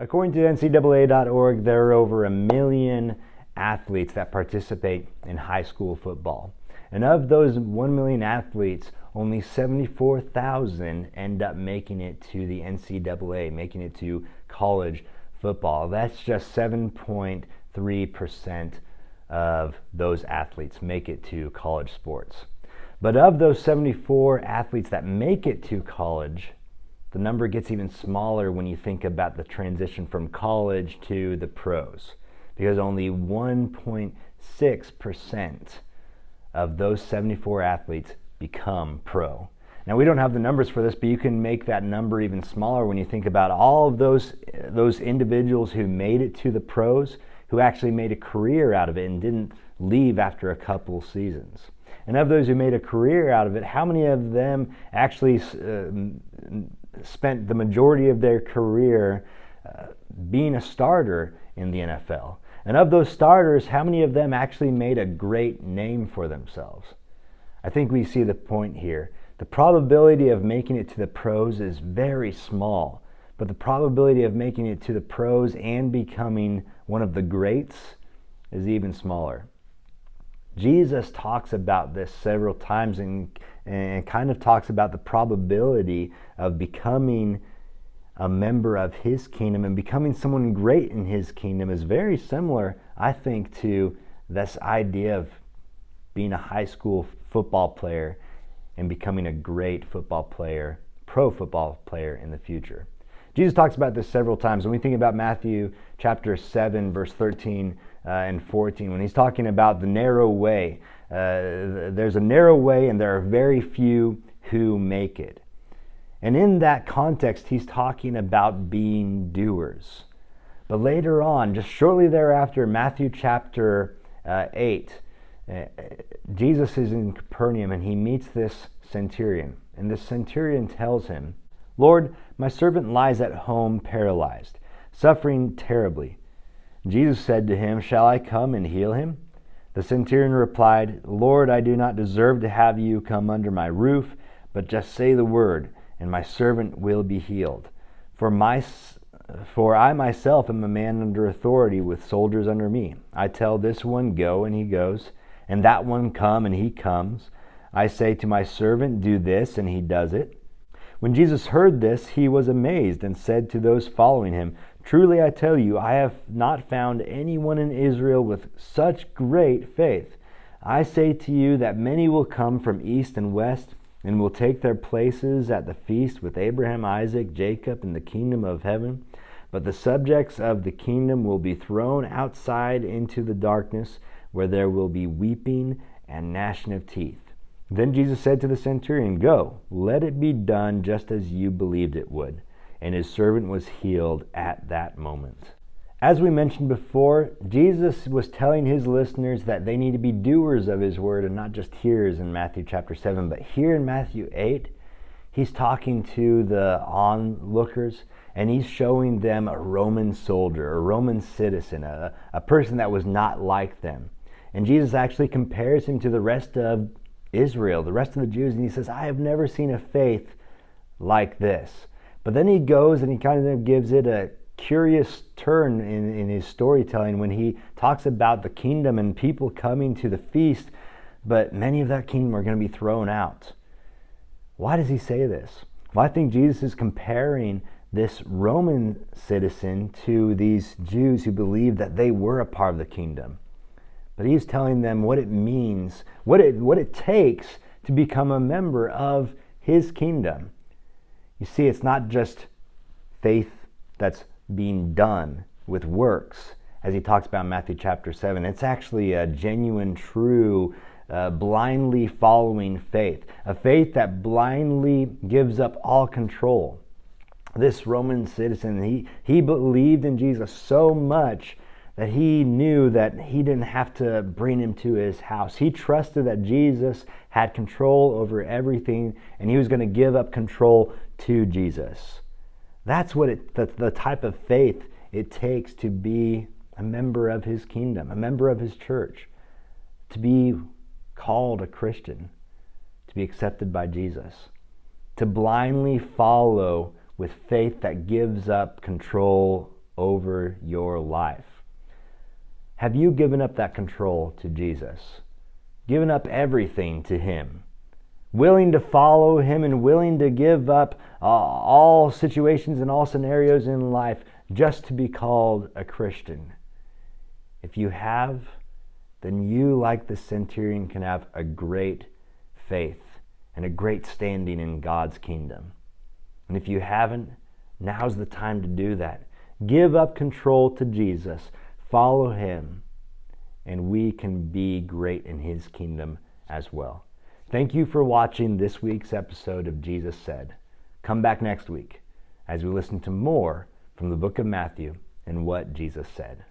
According to NCAA.org, there are over 1 million athletes that participate in high school football. And of those 1 million athletes, only 74,000 end up making it to the NCAA, making it to college football. That's just 7.3% of those athletes make it to college sports. But of those 74 athletes that make it to college, the number gets even smaller when you think about the transition from college to the pros, because only 1.6% of those 74 athletes become pro. Now, we don't have the numbers for this, but you can make that number even smaller when you think about all of those individuals who made it to the pros, who actually made a career out of it and didn't leave after a couple seasons. And of those who made a career out of it, how many of them actually spent the majority of their career being a starter in the NFL? And of those starters, how many of them actually made a great name for themselves? I think we see the point here. The probability of making it to the pros is very small, but the probability of making it to the pros and becoming one of the greats is even smaller. Jesus talks about this several times and kind of talks about the probability of becoming a member of his kingdom and becoming someone great in his kingdom is very similar, I think, to this idea of being a high school football player and becoming a great football player, pro football player in the future. Jesus talks about this several times. When we think about Matthew chapter 7, verse 13 and 14, when he's talking about the narrow way, there's a narrow way and there are very few who make it. And in that context, he's talking about being doers. But later on, just shortly thereafter, Matthew chapter 8, Jesus is in Capernaum and he meets this centurion. And this centurion tells him, "Lord, my servant lies at home paralyzed, suffering terribly." Jesus said to him, "Shall I come and heal him?" The centurion replied, "Lord, I do not deserve to have you come under my roof, but just say the word, and my servant will be healed. For I myself am a man under authority with soldiers under me. I tell this one, go, and he goes, and that one, come, and he comes. I say to my servant, do this, and he does it." When Jesus heard this, he was amazed and said to those following him, "Truly I tell you, I have not found anyone in Israel with such great faith. I say to you that many will come from east and west and will take their places at the feast with Abraham, Isaac, Jacob in the kingdom of heaven. But the subjects of the kingdom will be thrown outside into the darkness, where there will be weeping and gnashing of teeth." Then Jesus said to the centurion, "Go, let it be done just as you believed it would." And his servant was healed at that moment. As we mentioned before, Jesus was telling his listeners that they need to be doers of his word and not just hearers in Matthew chapter 7. But here in Matthew 8, he's talking to the onlookers and he's showing them a Roman soldier, a Roman citizen, a person that was not like them. And Jesus actually compares him to the rest of Israel, the rest of the Jews, and he says, "I have never seen a faith like this." But then he goes and he kind of gives it a curious turn in his storytelling when he talks about the kingdom and people coming to the feast, but many of that kingdom are going to be thrown out. Why does he say this? Well, I think Jesus is comparing this Roman citizen to these Jews who believed that they were a part of the kingdom. But he's telling them what it means, what it takes to become a member of his kingdom. You see, it's not just faith that's being done with works, as he talks about in Matthew chapter 7. It's actually a genuine, true, blindly following faith, a faith that blindly gives up all control. This Roman citizen, he believed in Jesus so much that he knew that he didn't have to bring him to his house. He trusted that Jesus had control over everything, and he was going to give up control to Jesus. That's what the type of faith it takes to be a member of his kingdom, a member of his church, to be called a Christian, to be accepted by Jesus, to blindly follow with faith that gives up control over your life. Have you given up that control to Jesus? Given up everything to Him? Willing to follow Him and willing to give up all situations and all scenarios in life just to be called a Christian? If you have, then you, like the centurion, can have a great faith and a great standing in God's kingdom. And if you haven't, now's the time to do that. Give up control to Jesus. Follow Him, and we can be great in His kingdom as well. Thank you for watching this week's episode of Jesus Said. Come back next week as we listen to more from the book of Matthew and what Jesus said.